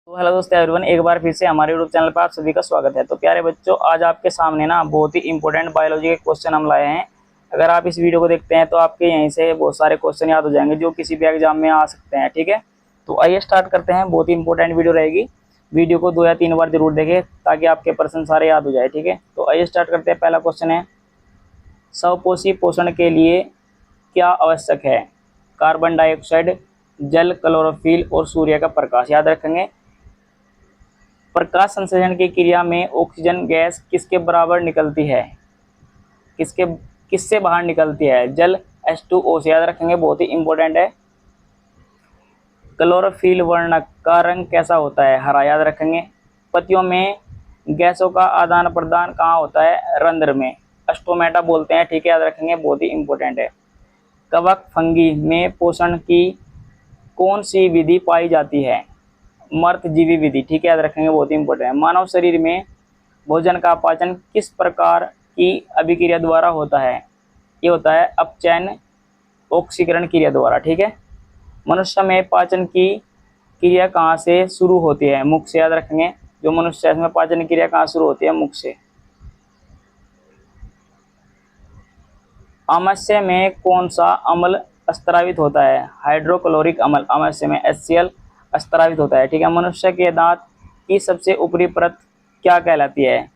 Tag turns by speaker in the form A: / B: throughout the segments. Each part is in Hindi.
A: तो हेलो दोस्तों एवरीवन, एक बार फिर से हमारे यूट्यूब चैनल पर आप सभी का स्वागत है। तो प्यारे बच्चों, आज आपके सामने ना बहुत ही इंपॉर्टेंट बायोलॉजी के क्वेश्चन हम लाए हैं। अगर आप इस वीडियो को देखते हैं तो आपके यहीं से बहुत सारे क्वेश्चन याद हो जाएंगे जो किसी भी एग्जाम में आ सकते हैं। ठीक है, तो आइए स्टार्ट करते हैं। बहुत ही इंपॉर्टेंट वीडियो रहेगी। वीडियो को 2 या 3 बार जरूर देखें ताकि आपके प्रश्न सारे याद हो जाए। ठीक है, तो आइए स्टार्ट करते हैं। पहला क्वेश्चन है, स्वपोषी पोषण के लिए क्या आवश्यक है? कार्बन डाइऑक्साइड, जल, क्लोरोफिल और सूर्य का प्रकाश। याद रखेंगे, प्रकाश संश्लेषण की क्रिया में ऑक्सीजन गैस किसके बराबर निकलती है? किसके किससे बाहर निकलती है? जल H2O से। याद रखेंगे, बहुत ही इंपॉर्टेंट है। क्लोरोफिल वर्णक का रंग कैसा होता है? हरा। याद रखेंगे, पत्तियों में गैसों का आदान प्रदान कहाँ होता है? रंध्र में, स्टोमेटा बोलते हैं। ठीक है, याद रखेंगे, बहुत ही इंपॉर्टेंट है। कवक फंगी में पोषण की कौन सी विधि पाई जाती है? मर्तजीवी विधि। ठीक है, याद रखेंगे, बहुत ही इंपॉर्टेंट है। मानव शरीर में भोजन का पाचन किस प्रकार की अभिक्रिया द्वारा होता है? ये होता है अपचयन ऑक्सीकरण क्रिया द्वारा। ठीक है, मनुष्य में पाचन की क्रिया कहाँ से शुरू होती है? मुख से। याद रखेंगे, जो मनुष्य है इसमें पाचन क्रिया कहाँ शुरू होती है? मुख से। आमाशय में कौन सा अम्ल स्त्रावित होता है? हाइड्रोक्लोरिक अम्ल। आमाशय में HCl स्त्रावित होता है। ठीक है, मनुष्य के दांत की सबसे ऊपरी परत क्या कहलाती है?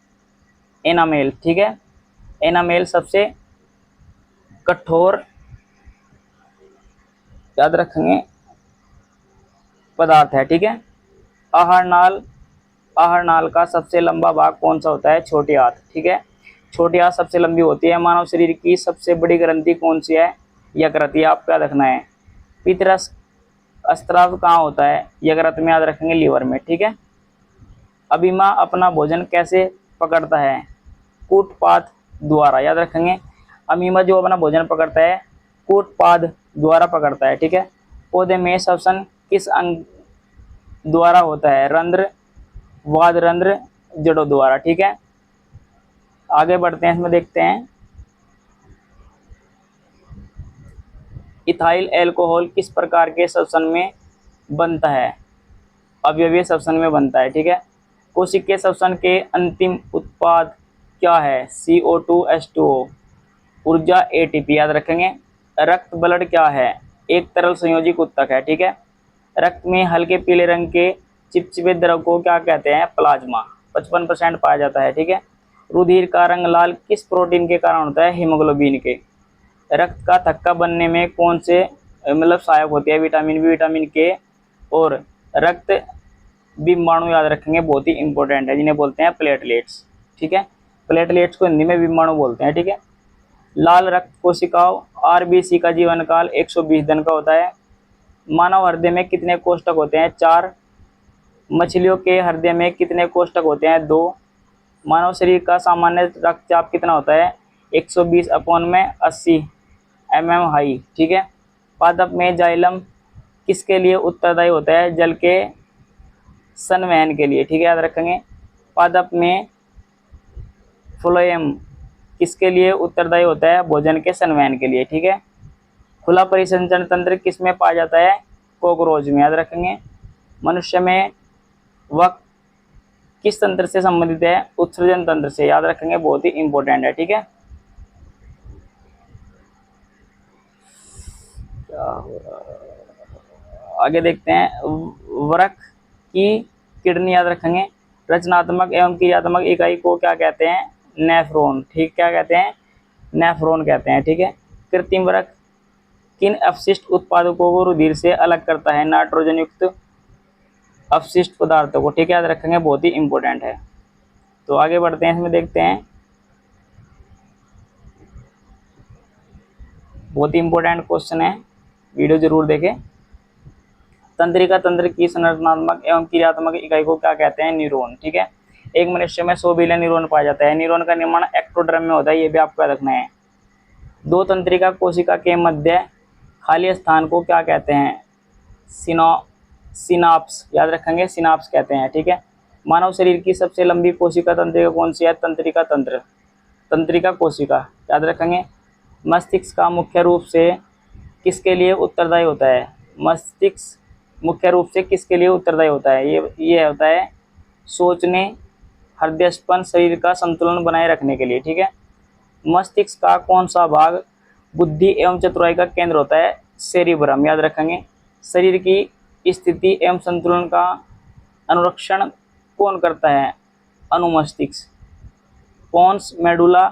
A: एनामेल। ठीक है, एनामेल सबसे कठोर, याद रखेंगे, पदार्थ है। ठीक है, आहार नाल का सबसे लंबा भाग कौन सा होता है? छोटी आंत। ठीक है, छोटी आंत सबसे लंबी होती है। मानव शरीर की सबसे बड़ी ग्रंथि कौन सी है? यकृत। ये आपको याद रखना है। पित्तरस स्त्राव कहाँ होता है? यकृत में। याद रखेंगे, लीवर में। ठीक है, अभिमा अपना भोजन कैसे पकड़ता है? कूटपाद द्वारा। याद रखेंगे, अमीमा जो अपना भोजन पकड़ता है कूटपाद द्वारा पकड़ता है। ठीक है, पौधे में श्वसन किस अंग द्वारा होता है? रंध्र, वादरंध्र, जड़ों द्वारा। ठीक है, आगे बढ़ते हैं, इसमें देखते हैं, इथाइल एल्कोहल किस प्रकार के श्वसन में बनता है? अवयवीय श्वसन में बनता है। ठीक है, कोशिकीय श्वसन के अंतिम उत्पाद क्या है? CO2, H2O। ऊर्जा ATP। याद रखेंगे, रक्त ब्लड क्या है? एक तरल संयोजी ऊतक है। ठीक है, रक्त में हल्के पीले रंग के चिपचिपे द्रव को क्या कहते हैं? प्लाज्मा। 55% पाया जाता है। ठीक है, रुधिर का रंग लाल किस प्रोटीन के कारण होता है? हीमोग्लोबिन के। रक्त का थक्का बनने में कौन से सहायक होती है? विटामिन बी, विटामिन के और रक्त विमाणु। याद रखेंगे, बहुत ही इंपॉर्टेंट है, जिन्हें बोलते हैं प्लेटलेट्स। ठीक है, प्लेटलेट्स को हिंदी में विमाणु बोलते हैं। ठीक है, लाल रक्त कोशिकाओं RBC का जीवन काल 120 दिन का होता है। मानव हृदय में कितने कोष्ठक होते हैं? 4। मछलियों के हृदय में कितने कोष्ठक होते हैं? 2। मानव शरीर का सामान्य रक्तचाप कितना होता है? 120/80 mm हाई। ठीक है, पादप में जाइलम किसके लिए उत्तरदायी होता है? जल के संवहन के लिए। ठीक है, याद रखेंगे, पादप में फ्लोएम किसके लिए उत्तरदायी होता है? भोजन के संवहन के लिए। ठीक है, खुला परिसंचरण तंत्र किसमें पाया जाता है? कॉकरोच में। याद रखेंगे, मनुष्य में वह किस तंत्र से संबंधित है? उत्सर्जन तंत्र से। याद रखेंगे, बहुत ही इंपॉर्टेंट है। ठीक है, क्या हो रहा है, आगे देखते हैं। वृक्क की किडनी। याद रखेंगे, रचनात्मक एवं क्रियात्मक इकाई को क्या कहते हैं? नेफ्रॉन। ठीक, क्या कहते हैं? नेफ्रॉन कहते हैं। ठीक है, कृत्रिम वृक्क किन अपशिष्ट उत्पादकों को रुधिर से अलग करता है? नाइट्रोजन युक्त अपशिष्ट पदार्थों को। ठीक है, याद रखेंगे, बहुत ही इंपॉर्टेंट है। तो आगे बढ़ते हैं, इसमें देखते हैं, बहुत ही इंपॉर्टेंट क्वेश्चन है, वीडियो जरूर देखें। तंत्रिका तंत्र की संरचनात्मक एवं क्रियात्मक इकाई को क्या कहते हैं? न्यूरॉन। ठीक है, एक मनुष्य में 100 बिलियन न्यूरॉन पाया जाता है। न्यूरॉन का निर्माण एक्टोडर्म में होता है, ये भी आपको याद रखना है। 2 तंत्रिका कोशिका के मध्य खाली स्थान को क्या कहते हैं? सिनाप्स। याद रखेंगे, सिनाप्स कहते हैं। ठीक है, मानव शरीर की सबसे लंबी कोशिका तंत्रिका कौन सी है? तंत्रिका तंत्र, तंत्रिका कोशिका। याद रखेंगे, मस्तिष्क का मुख्य रूप से किसके लिए उत्तरदायी होता है? मस्तिष्क मुख्य रूप से किसके लिए उत्तरदायी होता है? ये होता है सोचने, हृदय स्पंद, शरीर का संतुलन बनाए रखने के लिए, ठीक है। मस्तिष्क का कौन सा भाग बुद्धि एवं चतुराई का केंद्र होता है? सेरिब्रम, याद रखेंगे। शरीर की स्थिति एवं संतुलन का अनुरक्षण कौन करता है? अनुमस्तिष्क। पोन्स मेडुला,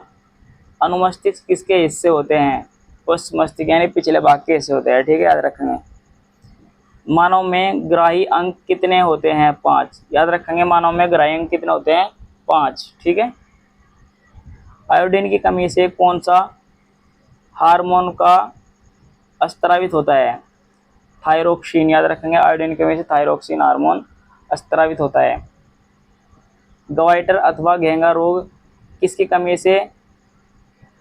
A: अनुमस्तिष्क किसके हिस्से होते हैं? पश्च मस्तिष्क यानी पिछले भाग के हिस्से होते हैं, ठीक है, याद रखेंगे। मानव में ग्राही अंग कितने होते हैं? 5, याद रखेंगे। मानव में ग्राही अंग कितने होते हैं? 5, ठीक है। आयोडीन की कमी से कौन सा हार्मोन का स्रावित होता है? थायरोक्सिन, याद रखेंगे। आयोडीन की कमी से थायरोक्सिन हार्मोन स्रावित होता है। गवाइटर अथवा घेंगा रोग किसकी कमी से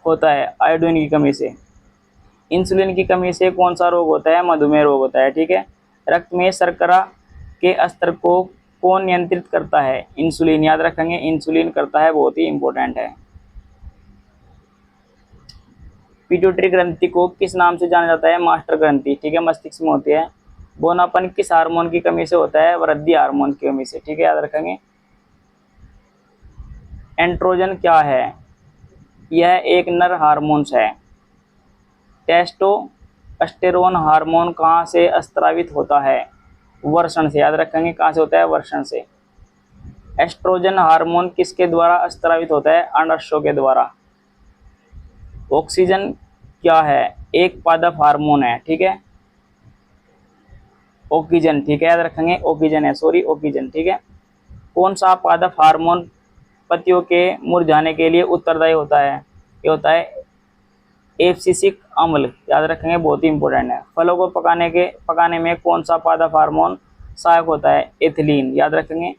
A: होता है? आयोडीन की कमी से। इंसुलिन की कमी से कौन सा रोग होता है? मधुमेह रोग होता है, ठीक है। रक्त में शर्करा के स्तर को कौन नियंत्रित करता है? इंसुलिन, याद रखेंगे। इंसुलिन करता है, बहुत ही इंपॉर्टेंट है। पिट्यूटरी ग्रंथि को किस नाम से जाना जाता है? मास्टर ग्रंथि, ठीक है, मस्तिष्क में होती है। बोनापन किस हार्मोन की कमी से होता है? वृद्धि हार्मोन की कमी से, ठीक है, याद रखेंगे। एंड्रोजन क्या है? यह एक नर हार्मोन्स है। टेस्टोस्टेरोन हार्मोन कहाँ से स्रावित होता है? वर्षण से, याद रखेंगे। कहाँ से होता है? वर्षण से। एस्ट्रोजन हार्मोन किसके द्वारा स्रावित होता है? अंडाशयों के द्वारा। ऑक्सीजन क्या है? एक पादप हार्मोन है, ठीक है। ऑक्सीजन, ठीक है, याद रखेंगे। ऑक्सीजन है, सॉरी, ऑक्सीजन, ठीक है। कौन सा पादप हार्मोन पत्तियों के मुरझाने के लिए उत्तरदायी होता है? ये होता है एब्सिसिक अम्ल, याद रखेंगे, बहुत ही इंपॉर्टेंट है। फलों को पकाने में कौन सा पादप हार्मोन सहायक होता है? एथिलीन, याद रखेंगे।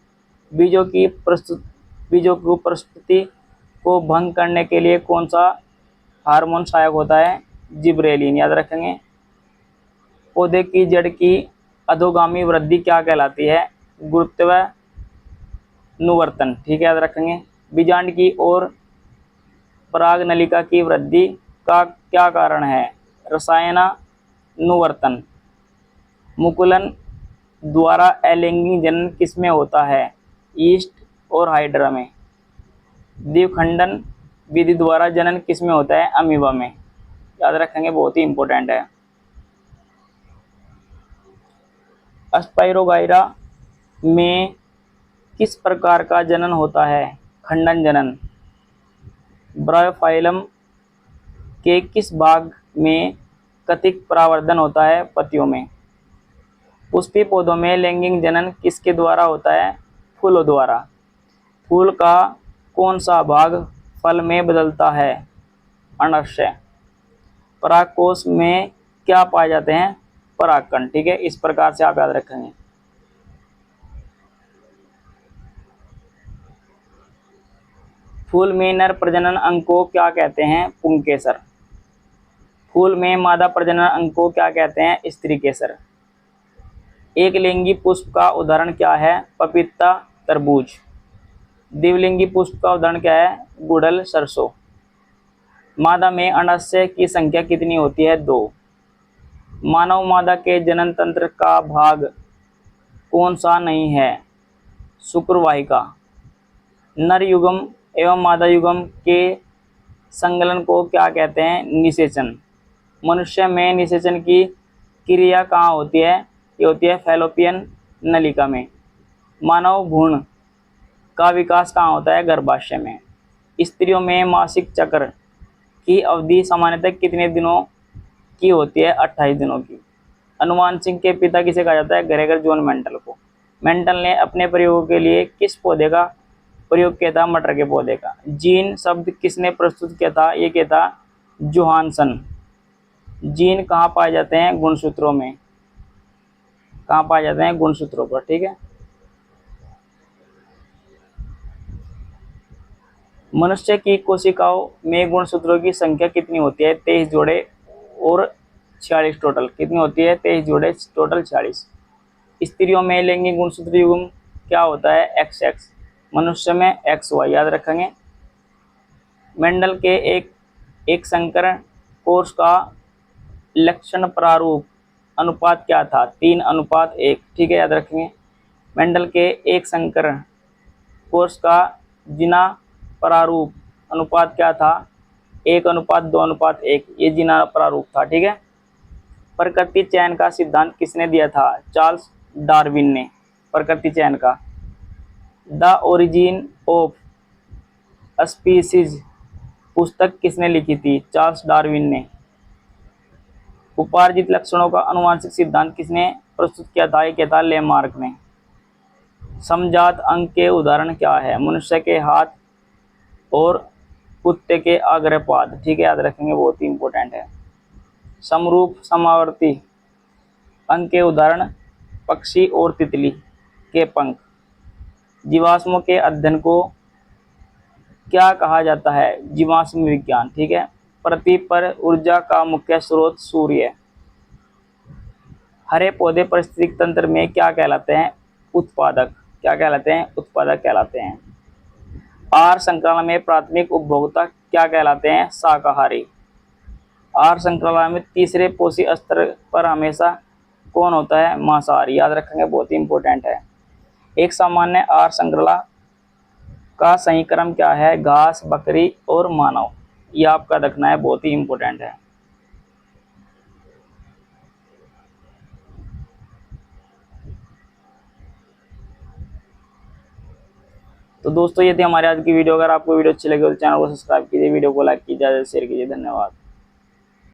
A: बीजों की प्रस्तुति को भंग करने के लिए कौन सा हार्मोन सहायक होता है? जिब्रेलिन, याद रखेंगे। पौधे की जड़ की अधोगामी वृद्धि क्या कहलाती है? गुरुत्वानुवर्तन, ठीक है, याद रखेंगे। बीजांड की ओर पराग नलिका की वृद्धि का क्या कारण है? रसायनानुवर्तन। मुकुलन द्वारा अलैंगिक जनन किसमें होता है? ईस्ट और हाइड्रा में। द्विखंडन विधि द्वारा जनन किसमें होता है? अमीबा में, याद रखेंगे, बहुत ही इंपॉर्टेंट है। स्पाइरोगाइरा में किस प्रकार का जनन होता है? खंडन जनन। ब्रायोफाइलम के किस भाग में कथिक परावर्तन होता है? पत्तियों में। पुष्पीय पौधों में लैंगिक जनन किसके द्वारा होता है? फूलों द्वारा। फूल का कौन सा भाग फल में बदलता है? अंडाशय। परागकोश में क्या पाए जाते हैं? परागकण, ठीक है, इस प्रकार से आप याद रखेंगे। फूल में नर प्रजनन अंग को क्या कहते हैं? पुंकेसर। फूल में मादा प्रजनन अंग को क्या कहते हैं? स्त्रीकेसर। एक लिंगी पुष्प का उदाहरण क्या है? पपीता, तरबूज। द्विलिंगी पुष्प का उदाहरण क्या है? गुड़हल, सरसों। मादा में अंडाशय की संख्या कितनी होती है? 2। मानव मादा के जनन तंत्र का भाग कौन सा नहीं है? शुक्रवाहिका। नर युग्म एवं मादा युग्म के संगलन को क्या कहते हैं? निषेचन। मनुष्य में निषेचन की क्रिया कहाँ होती है? ये होती है फैलोपियन नलिका में। मानव भ्रूण का विकास कहाँ होता है? गर्भाशय में। स्त्रियों में मासिक चक्र की अवधि सामान्यतः कितने दिनों की होती है? 28 दिनों की। अनुवांशिक के पिता किसे कहा जाता है? ग्रेगर जॉन मेंटल को। मेंटल ने अपने प्रयोगों के लिए किस पौधे का प्रयोग किया था? मटर के पौधे का। जीन शब्द किसने प्रस्तुत किया था? ये किया था जोहानसन। जीन कहाँ पाए जाते हैं? गुणसूत्रों में। कहाँ पाए जाते हैं? गुणसूत्रों पर, ठीक है। मनुष्य की कोशिकाओं में गुणसूत्रों की संख्या कितनी होती है? 23 जोड़े और 46 टोटल। कितनी होती है? 23 जोड़े, टोटल 46। स्त्रियों में लैंगिक गुणसूत्र युग्म क्या होता है? XX। मनुष्य में XY, याद रखेंगे। मेंडल के एक संकर कोर्स का लक्षण प्रारूप अनुपात क्या था? 3:1। ठीक है, याद रखेंगे। मेंडल के एक संकर कोर्स का जिना प्रारूप अनुपात क्या था? 1:2:1। ये जिना प्रारूप था। ठीक है। प्रकृति चयन का सिद्धांत किसने दिया था? चार्ल्स डार्विन ने। प्रकृति चयन का द ओरिजिन ऑफ स्पीसीज पुस्तक किसने लिखी थी? चार्ल्स डार्विन ने। उपार्जित लक्षणों का आनुवंशिक सिद्धांत किसने प्रस्तुत किया था? ये किया था लेमार्क ने। समजात अंग के उदाहरण क्या है? मनुष्य के हाथ और कुत्ते के अग्रपाद। ठीक है, याद रखेंगे, बहुत ही इंपॉर्टेंट है। समरूप समावर्ती अंग के उदाहरण पक्षी और तितली के पंख। जीवाश्मों के अध्ययन को क्या कहा जाता है? जीवाश्म विज्ञान। ठीक है। पृथ्वी पर ऊर्जा का मुख्य स्रोत सूर्य। हरे पौधे पारिस्थितिक तंत्र में क्या कहलाते हैं? उत्पादक। क्या कहलाते हैं? उत्पादक कहलाते हैं। आहार श्रृंखला में प्राथमिक उपभोक्ता क्या कहलाते हैं? शाकाहारी। आहार श्रृंखला में तीसरे पोषी स्तर पर हमेशा कौन होता है? मांसाहारी। याद रखेंगे, बहुत ही इंपॉर्टेंट है। एक सामान्य आहार श्रृंखला का सही क्रम क्या है? घास, बकरी और मानव। यह आपका रखना है, बहुत ही इंपॉर्टेंट है। तो दोस्तों, ये थी हमारी आज की वीडियो। अगर आपको वीडियो अच्छी लगी तो चैनल को सब्सक्राइब कीजिए, वीडियो को लाइक कीजिए, शेयर कीजिए। धन्यवाद।